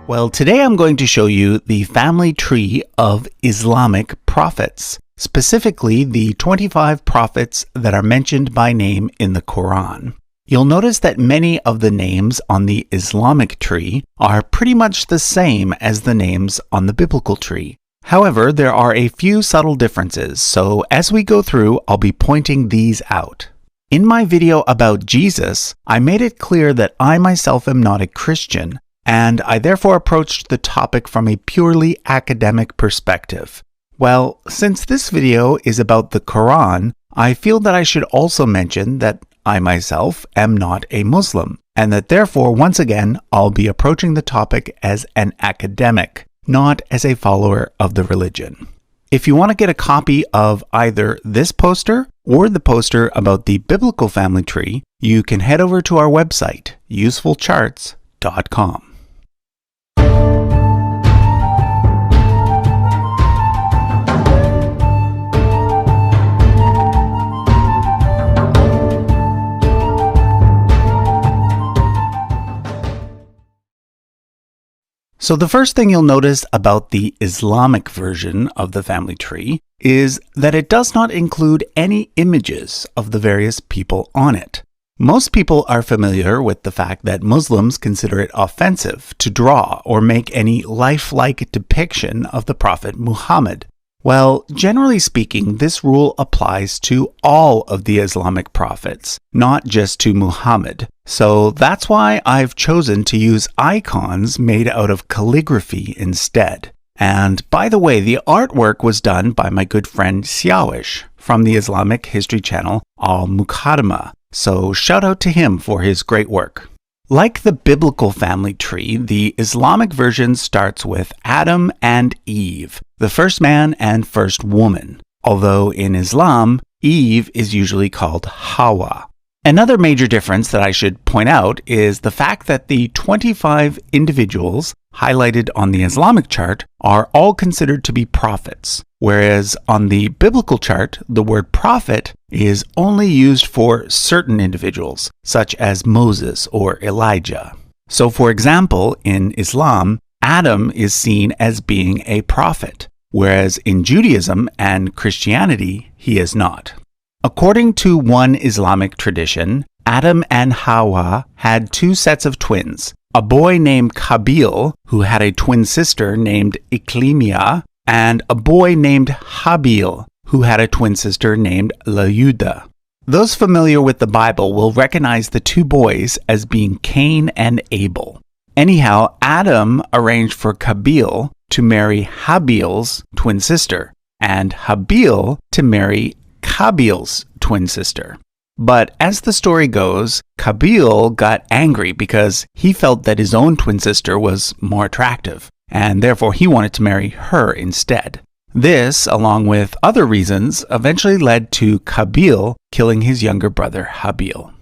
Well, today I'm going to show you the family tree of Islamic prophets, specifically the 25 prophets that are mentioned by name in the Quran. You'll notice that many of the names on the Islamic tree are pretty much the same as the names on the biblical tree. However, there are a few subtle differences, so as we go through, I'll be pointing these out. In my video about Jesus, I made it clear that I myself am not a Christian, and I therefore approached the topic from a purely academic perspective. Well, since this video is about the Quran, I feel that I should also mention that I myself am not a Muslim, and that therefore, once again, I'll be approaching the topic as an academic, not as a follower of the religion. If you want to get a copy of either this poster or the poster about the biblical family tree, you can head over to our website, usefulcharts.com. So the first thing you'll notice about the Islamic version of the family tree is that it does not include any images of the various people on it. Most people are familiar with the fact that Muslims consider it offensive to draw or make any lifelike depiction of the Prophet Muhammad. Well, generally speaking, this rule applies to all of the Islamic prophets, not just to Muhammad. So that's why I've chosen to use icons made out of calligraphy instead. And by the way, the artwork was done by my good friend Siawish from the Islamic history channel Al Muqaddimah. So shout out to him for his great work. Like the biblical family tree, the Islamic version starts with Adam and Eve, the first man and first woman, although in Islam, Eve is usually called Hawa. Another major difference that I should point out is the fact that the 25 individuals highlighted on the Islamic chart are all considered to be prophets, whereas on the biblical chart, the word prophet is only used for certain individuals, such as Moses or Elijah. So for example, in Islam, Adam is seen as being a prophet, whereas in Judaism and Christianity, he is not. According to one Islamic tradition, Adam and Hawa had two sets of twins, a boy named Qabil, who had a twin sister named Iklimia, and a boy named Habil, who had a twin sister named Layuda. Those familiar with the Bible will recognize the two boys as being Cain and Abel. Anyhow, Adam arranged for Qabil to marry Habil's twin sister, and Habil to marry Qabil's twin sister. But as the story goes, Qabil got angry because he felt that his own twin sister was more attractive, and therefore he wanted to marry her instead. This, along with other reasons, eventually led to Qabil killing his younger brother Habil.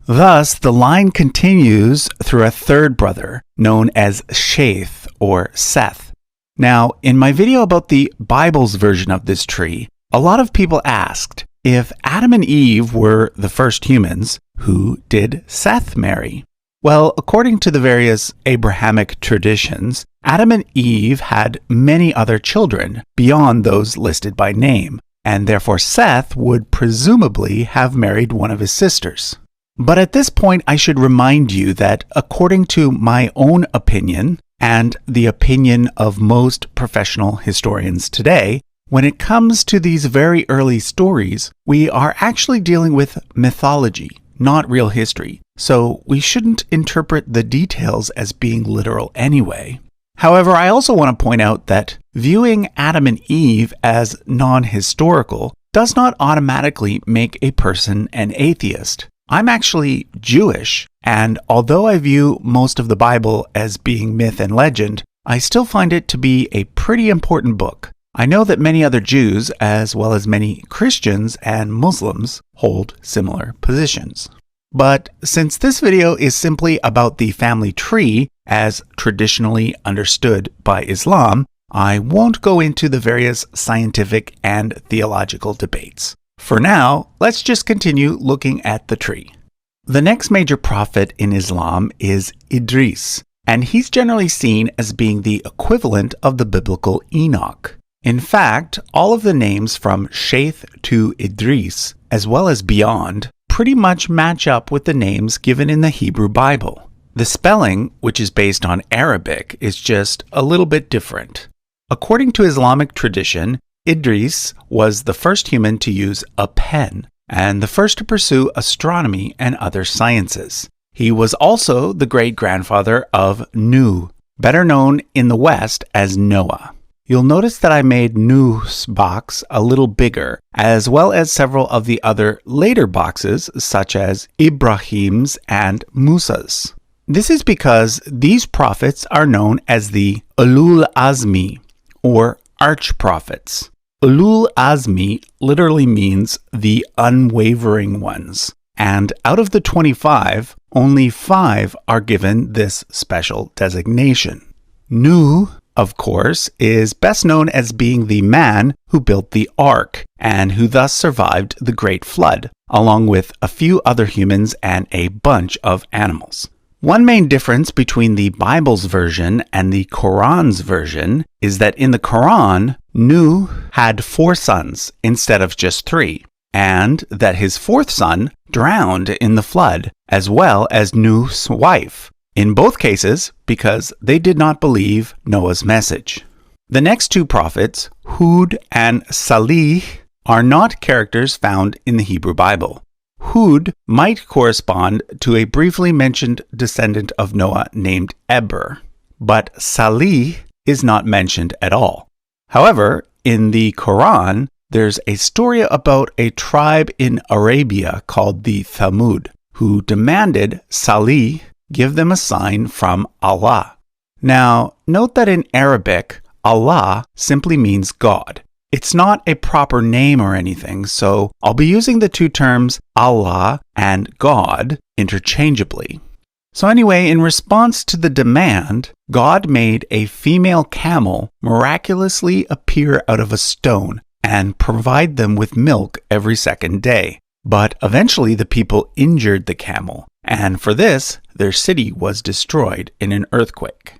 Thus, the line continues through a third brother, known as Shaith or Seth. Now, in my video about the Bible's version of this tree, a lot of people asked, if Adam and Eve were the first humans, who did Seth marry? Well, according to the various Abrahamic traditions, Adam and Eve had many other children beyond those listed by name, and therefore Seth would presumably have married one of his sisters. But at this point, I should remind you that according to my own opinion, and the opinion of most professional historians today, when it comes to these very early stories, we are actually dealing with mythology, not real history, so we shouldn't interpret the details as being literal anyway. However, I also want to point out that viewing Adam and Eve as non-historical does not automatically make a person an atheist. I'm actually Jewish, and although I view most of the Bible as being myth and legend, I still find it to be a pretty important book. I know that many other Jews, as well as many Christians and Muslims, hold similar positions. But since this video is simply about the family tree, as traditionally understood by Islam, I won't go into the various scientific and theological debates. For now, let's just continue looking at the tree. The next major prophet in Islam is Idris, and he's generally seen as being the equivalent of the biblical Enoch. In fact, all of the names from Sheth to Idris, as well as beyond, pretty much match up with the names given in the Hebrew Bible. The spelling, which is based on Arabic, is just a little bit different. According to Islamic tradition, Idris was the first human to use a pen and the first to pursue astronomy and other sciences. He was also the great-grandfather of Nuh, better known in the West as Noah. You'll notice that I made Nuh's box a little bigger, as well as several of the other later boxes, such as Ibrahim's and Musa's. This is because these prophets are known as the Ulul Azmi, or arch-prophets. Ulul Azmi literally means the unwavering ones, and out of the 25, only 5 are given this special designation. Nuh, of course, is best known as being the man who built the ark and who thus survived the Great Flood, along with a few other humans and a bunch of animals. One main difference between the Bible's version and the Quran's version is that in the Quran, Nuh had 4 sons instead of just 3, and that his 4th son drowned in the flood, as well as Nuh's wife. In both cases, because they did not believe Noah's message. The next 2 prophets, Hud and Salih, are not characters found in the Hebrew Bible. Hud might correspond to a briefly mentioned descendant of Noah named Eber, but Salih is not mentioned at all. However, in the Quran, there's a story about a tribe in Arabia called the Thamud, who demanded Salih give them a sign from Allah. Now, note that in Arabic, Allah simply means God. It's not a proper name or anything, so I'll be using the 2 terms Allah and God interchangeably. So anyway, in response to the demand, God made a female camel miraculously appear out of a stone and provide them with milk every second day. But eventually the people injured the camel, and for this, their city was destroyed in an earthquake.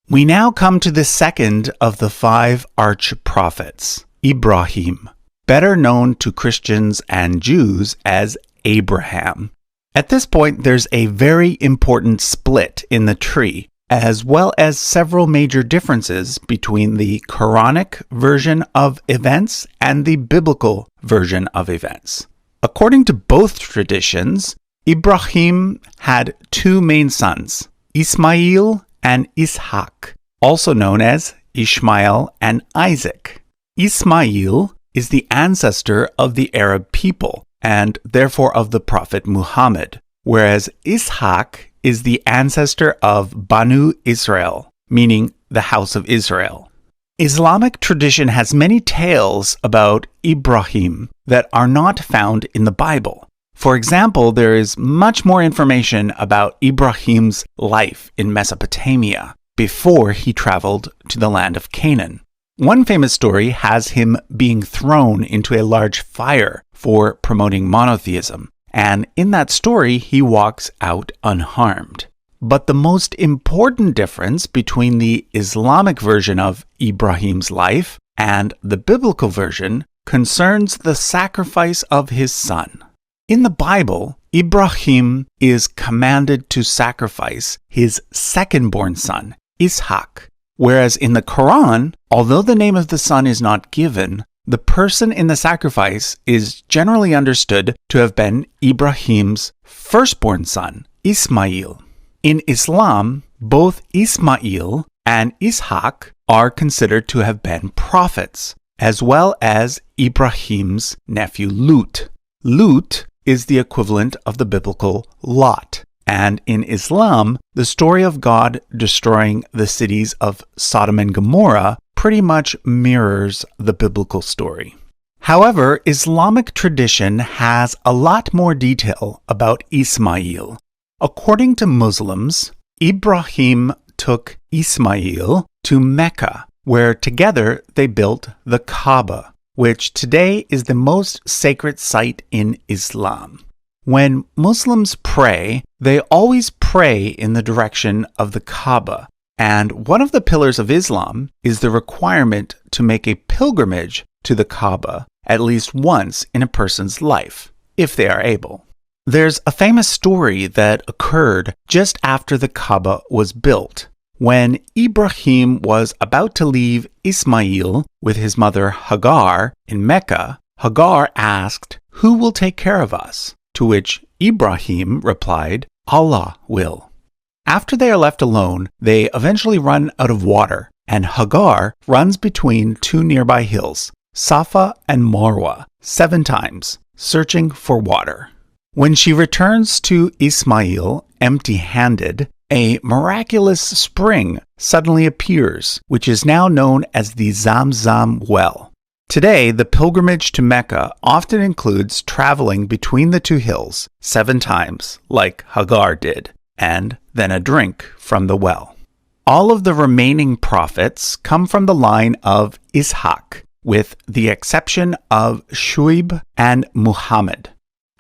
We now come to the second of the 5 arch-prophets, Ibrahim, better known to Christians and Jews as Abraham. At this point, there's a very important split in the tree, as well as several major differences between the Quranic version of events and the biblical version of events. According to both traditions, Ibrahim had 2 main sons, Ismail and Ishaq, also known as Ishmael and Isaac. Ismail is the ancestor of the Arab people, and therefore of the Prophet Muhammad, whereas Ishaq is the ancestor of Banu Israel, meaning the house of Israel. Islamic tradition has many tales about Ibrahim that are not found in the Bible. For example, there is much more information about Ibrahim's life in Mesopotamia before he traveled to the land of Canaan. One famous story has him being thrown into a large fire for promoting monotheism, and in that story he walks out unharmed. But the most important difference between the Islamic version of Ibrahim's life and the biblical version concerns the sacrifice of his son. In the Bible, Ibrahim is commanded to sacrifice his second-born son, Ishaq, whereas in the Quran, although the name of the son is not given, the person in the sacrifice is generally understood to have been Ibrahim's firstborn son, Ismail. In Islam, both Ismail and Ishaq are considered to have been prophets, as well as Ibrahim's nephew Lut. Lut is the equivalent of the biblical Lot. And in Islam, the story of God destroying the cities of Sodom and Gomorrah pretty much mirrors the biblical story. However, Islamic tradition has a lot more detail about Ismail. According to Muslims, Ibrahim took Ismail to Mecca, where together they built the Kaaba, which today is the most sacred site in Islam. When Muslims pray, they always pray pray in the direction of the Kaaba. And one of the pillars of Islam is the requirement to make a pilgrimage to the Kaaba at least once in a person's life, if they are able. There's a famous story that occurred just after the Kaaba was built. When Ibrahim was about to leave Ismail with his mother Hagar in Mecca, Hagar asked, "Who will take care of us?" To which Ibrahim replied, "Allah will." After they are left alone, they eventually run out of water, and Hagar runs between two nearby hills, Safa and Marwa, 7 times, searching for water. When she returns to Ismail empty-handed, a miraculous spring suddenly appears, which is now known as the Zamzam well. Today, the pilgrimage to Mecca often includes traveling between the two hills 7 times, like Hagar did, and then a drink from the well. All of the remaining prophets come from the line of Ishaq, with the exception of Shuaib and Muhammad.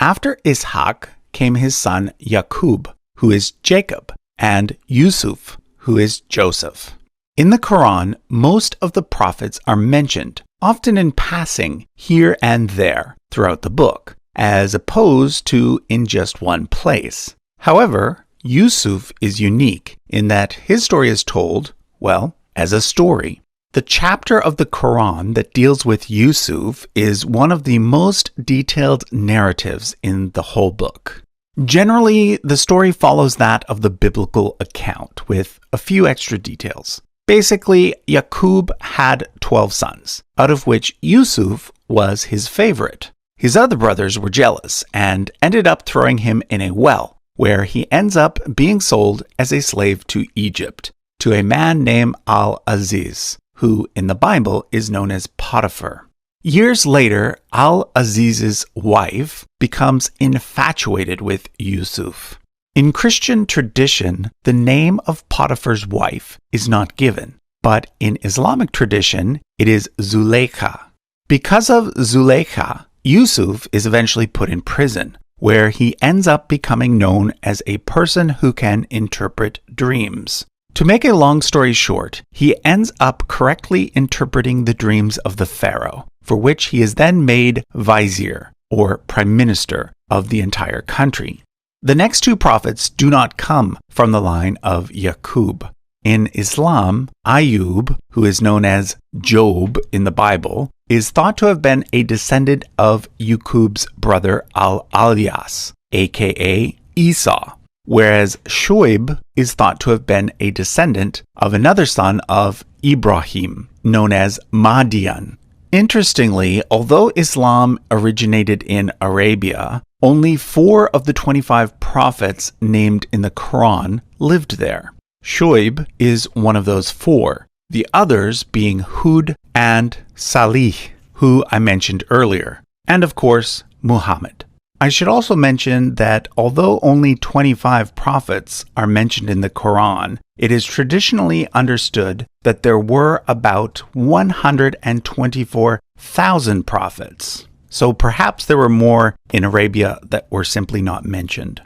After Ishaq came his son Yaqub, who is Jacob, and Yusuf, who is Joseph. In the Quran, most of the prophets are mentioned, often in passing here and there throughout the book, as opposed to in just one place. However, Yusuf is unique in that his story is told, well, as a story. The chapter of the Quran that deals with Yusuf is one of the most detailed narratives in the whole book. Generally, the story follows that of the biblical account, with a few extra details. Basically, Yaqub had 12 sons, out of which Yusuf was his favorite. His other brothers were jealous and ended up throwing him in a well, where he ends up being sold as a slave to Egypt, to a man named Al-Aziz, who in the Bible is known as Potiphar. Years later, Al-Aziz's wife becomes infatuated with Yusuf. In Christian tradition, the name of Potiphar's wife is not given, but in Islamic tradition, it is Zuleika. Because of Zuleika, Yusuf is eventually put in prison, where he ends up becoming known as a person who can interpret dreams. To make a long story short, he ends up correctly interpreting the dreams of the pharaoh, for which he is then made vizier, or prime minister, of the entire country. The next 2 prophets do not come from the line of Yaqub. In Islam, Ayub, who is known as Job in the Bible, is thought to have been a descendant of Yaqub's brother Al-Alyas, aka Esau, whereas Shuaib is thought to have been a descendant of another son of Ibrahim, known as Madian. Interestingly, although Islam originated in Arabia, only 4 of the 25 prophets named in the Quran lived there. Shuaib is one of those 4, the others being Hud and Salih, who I mentioned earlier, and of course, Muhammad. I should also mention that although only 25 prophets are mentioned in the Quran, it is traditionally understood that there were about 124,000 prophets. So perhaps there were more in Arabia that were simply not mentioned.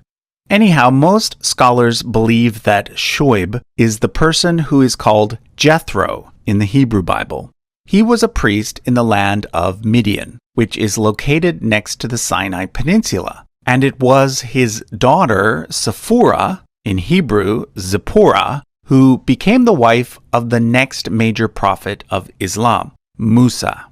Anyhow, most scholars believe that Shuaib is the person who is called Jethro in the Hebrew Bible. He was a priest in the land of Midian, which is located next to the Sinai Peninsula, and it was his daughter Sephora, in Hebrew Zipporah, who became the wife of the next major prophet of Islam, Musa.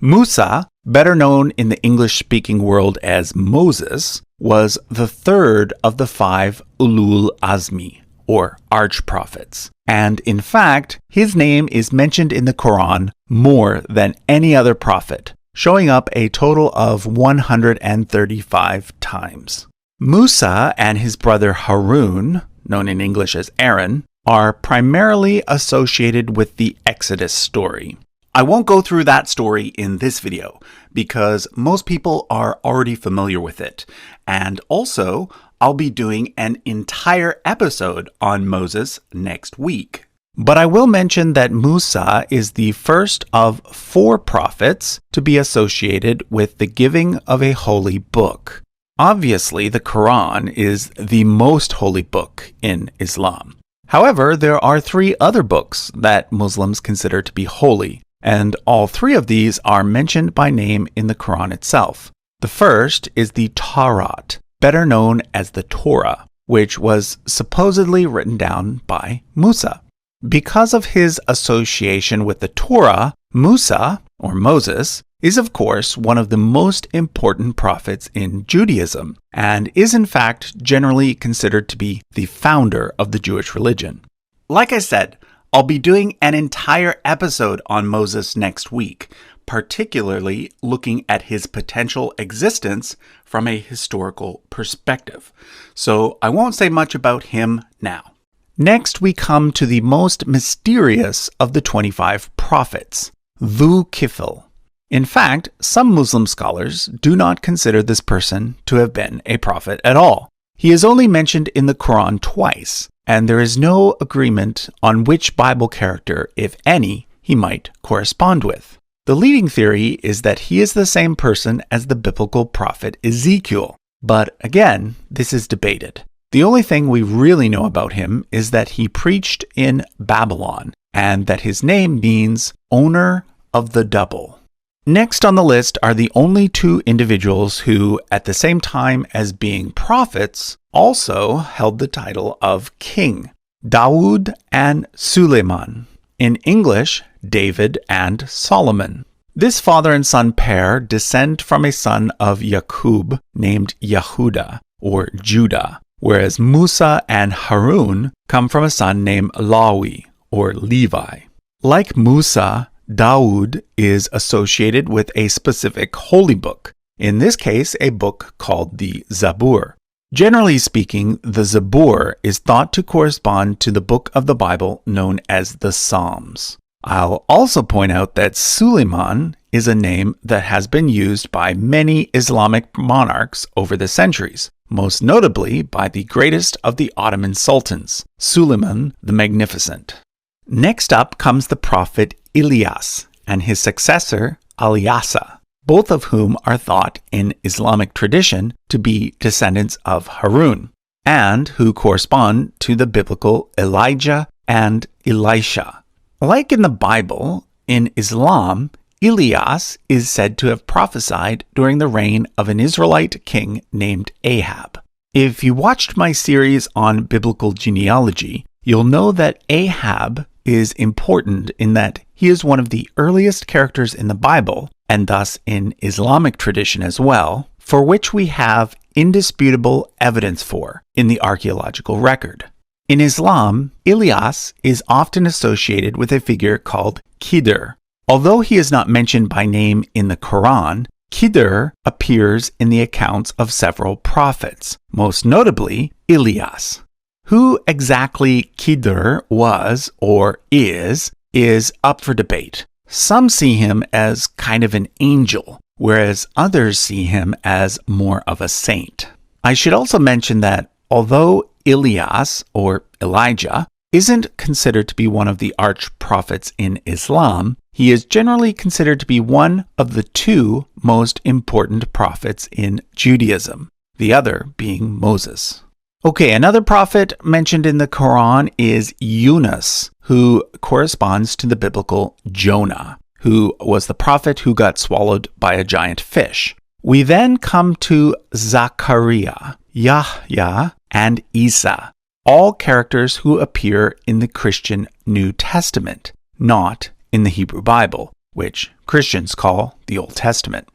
Musa, better known in the English-speaking world as Moses, was the 3rd of the 5 Ulul Azmi, or arch-prophets. And in fact, his name is mentioned in the Quran more than any other prophet, showing up a total of 135 times. Musa and his brother Harun, known in English as Aaron, are primarily associated with the Exodus story. I won't go through that story in this video because most people are already familiar with it. And also, I'll be doing an entire episode on Moses next week. But I will mention that Musa is the first of 4 prophets to be associated with the giving of a holy book. Obviously, the Quran is the most holy book in Islam. However, there are 3 other books that Muslims consider to be holy, and all 3 of these are mentioned by name in the Quran itself. The first is the Tawrat, better known as the Torah, which was supposedly written down by Musa. Because of his association with the Torah, Musa, or Moses, is of course one of the most important prophets in Judaism, and is in fact generally considered to be the founder of the Jewish religion. Like I said, I'll be doing an entire episode on Moses next week, particularly looking at his potential existence from a historical perspective. So I won't say much about him now. Next, we come to the most mysterious of the 25 prophets, Dhu Kifl. In fact, some Muslim scholars do not consider this person to have been a prophet at all. He is only mentioned in the Quran twice, and there is no agreement on which Bible character, if any, he might correspond with. The leading theory is that he is the same person as the biblical prophet Ezekiel, but again, this is debated. The only thing we really know about him is that he preached in Babylon, and that his name means owner of the double. Next on the list are the only 2 individuals who, at the same time as being prophets, also held the title of king, Dawood and Suleiman. In English, David and Solomon. This father and son pair descend from a son of Yaqub named Yehuda, or Judah, whereas Musa and Harun come from a son named Lawi, or Levi. Like Musa, Dawood is associated with a specific holy book, in this case a book called the Zabur. Generally speaking, the Zabur is thought to correspond to the book of the Bible known as the Psalms. I'll also point out that Suleiman is a name that has been used by many Islamic monarchs over the centuries, most notably by the greatest of the Ottoman sultans, Suleiman the Magnificent. Next up comes the prophet Ilyas and his successor Ilyasa, both of whom are thought in Islamic tradition to be descendants of Harun, and who correspond to the biblical Elijah and Elisha. Like in the Bible, in Islam, Ilyas is said to have prophesied during the reign of an Israelite king named Ahab. If you watched my series on biblical genealogy, you'll know that Ahab is important in that he is one of the earliest characters in the Bible, and thus in Islamic tradition as well, for which we have indisputable evidence for in the archaeological record. In Islam, Ilyas is often associated with a figure called Khidr. Although he is not mentioned by name in the Quran, Khidr appears in the accounts of several prophets, most notably Ilyas. Who exactly Khidr was or is up for debate. Some see him as kind of an angel, whereas others see him as more of a saint. I should also mention that although Ilyas, or Elijah, isn't considered to be one of the arch-prophets in Islam, he is generally considered to be one of the 2 most important prophets in Judaism, the other being Moses. Okay, another prophet mentioned in the Quran is Yunus, who corresponds to the biblical Jonah, who was the prophet who got swallowed by a giant fish. We then come to Zachariah, Yahya, and Isa, all characters who appear in the Christian New Testament, not in the Hebrew Bible, which Christians call the Old Testament.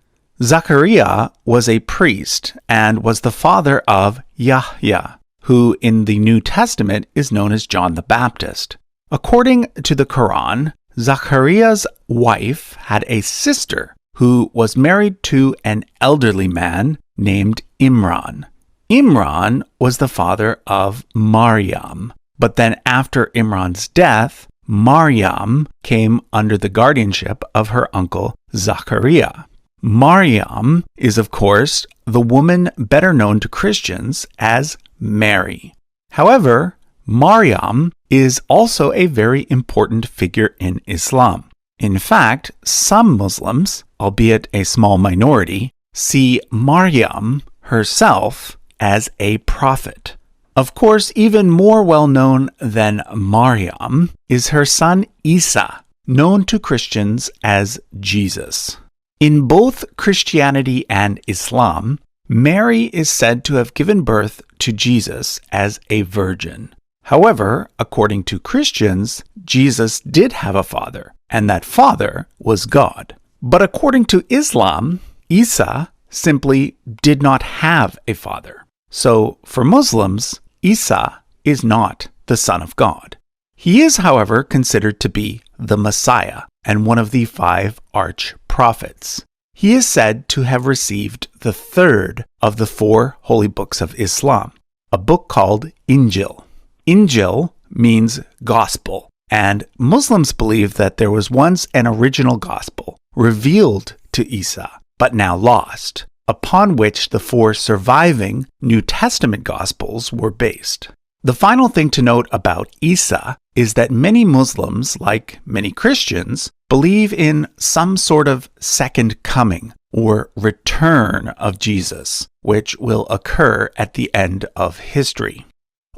Zachariah was a priest and was the father of Yahya, who in the New Testament is known as John the Baptist. According to the Quran, Zachariah's wife had a sister who was married to an elderly man named Imran. Imran was the father of Maryam, but then after Imran's death, Maryam came under the guardianship of her uncle Zachariah. Maryam is, of course, the woman better known to Christians as Mary. However, Maryam is also a very important figure in Islam. In fact, some Muslims, albeit a small minority, see Maryam, herself as a prophet. Of course, even more well known than Maryam is her son Isa, known to Christians as Jesus. In both Christianity and Islam, Mary is said to have given birth to Jesus as a virgin. However, according to Christians, Jesus did have a father, and that father was God. But according to Islam, Isa simply did not have a father. So for Muslims, Isa is not the Son of God. He is, however, considered to be the Messiah and one of the 5 arch-prophets. He is said to have received the 3rd of the 4 holy books of Islam, a book called Injil. Injil means gospel, and Muslims believe that there was once an original gospel revealed to Isa, but now lost, upon which the 4 surviving New Testament gospels were based. The final thing to note about Isa is that many Muslims, like many Christians, believe in some sort of second coming or return of Jesus, which will occur at the end of history.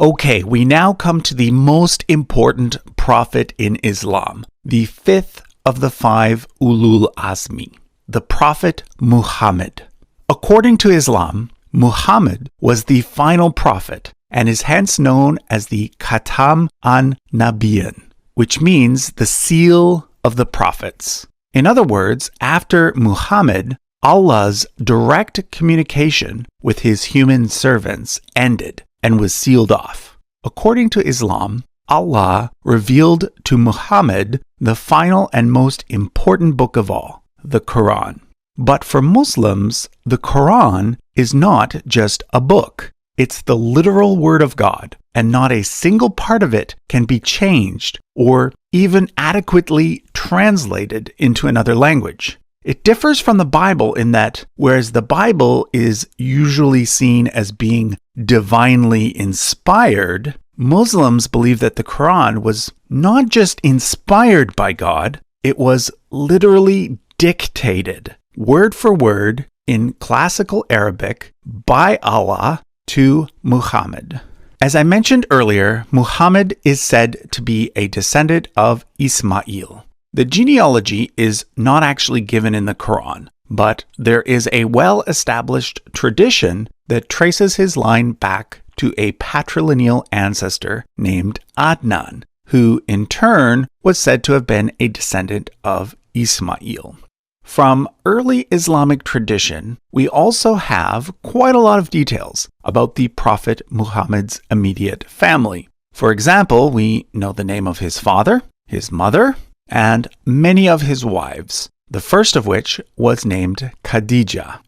Okay, we now come to the most important prophet in Islam, the 5th of the 5 Ulul Azmi, the prophet Muhammad. According to Islam, Muhammad was the final prophet and is hence known as the Khatam an-Nabiyyin, which means the seal of the prophets. In other words, after Muhammad, Allah's direct communication with his human servants ended and was sealed off. According to Islam, Allah revealed to Muhammad the final and most important book of all, the Quran. But for Muslims, the Quran is not just a book. It's the literal word of God, and not a single part of it can be changed or even adequately translated into another language. It differs from the Bible in that, whereas the Bible is usually seen as being divinely inspired, Muslims believe that the Quran was not just inspired by God, it was literally dictated, word for word, in classical Arabic by Allah to Muhammad. As I mentioned earlier, Muhammad is said to be a descendant of Ismail. The genealogy is not actually given in the Quran, but there is a well-established tradition that traces his line back to a patrilineal ancestor named Adnan, who in turn was said to have been a descendant of Ismail. From early Islamic tradition, we also have quite a lot of details about the Prophet Muhammad's immediate family. For example, we know the name of his father, his mother, and many of his wives, the first of which was named Khadija.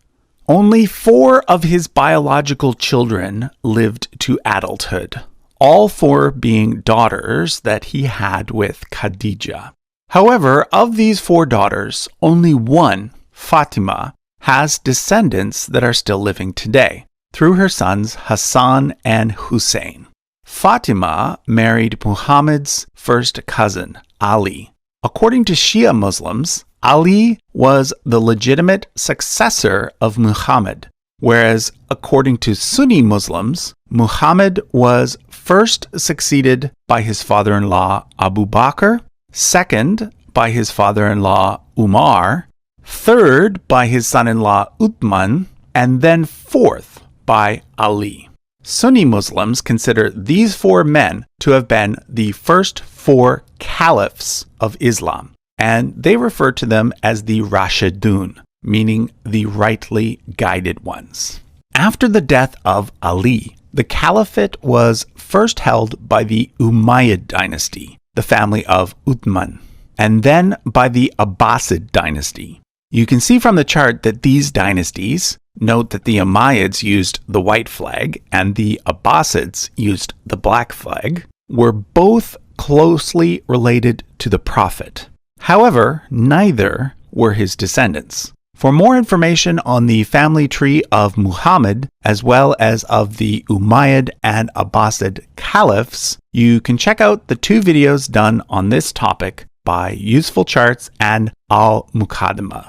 Only 4 of his biological children lived to adulthood, all 4 being daughters that he had with Khadija. However, of these 4 daughters, only one, Fatima, has descendants that are still living today, through her sons Hassan and Hussein. Fatima married Muhammad's first cousin, Ali. According to Shia Muslims, Ali was the legitimate successor of Muhammad, whereas according to Sunni Muslims, Muhammad was first succeeded by his father-in-law Abu Bakr, second by his father-in-law Umar, third by his son-in-law Uthman, and then fourth by Ali. Sunni Muslims consider these 4 men to have been the first 4 caliphs of Islam, and they refer to them as the Rashidun, meaning the rightly guided ones. After the death of Ali, the caliphate was first held by the Umayyad dynasty, the family of Uthman, and then by the Abbasid dynasty. You can see from the chart that these dynasties, note that the Umayyads used the white flag and the Abbasids used the black flag, were both closely related to the Prophet. However, neither were his descendants. For more information on the family tree of Muhammad, as well as of the Umayyad and Abbasid caliphs, you can check out the 2 videos done on this topic by Useful Charts and Al-Muqaddimah.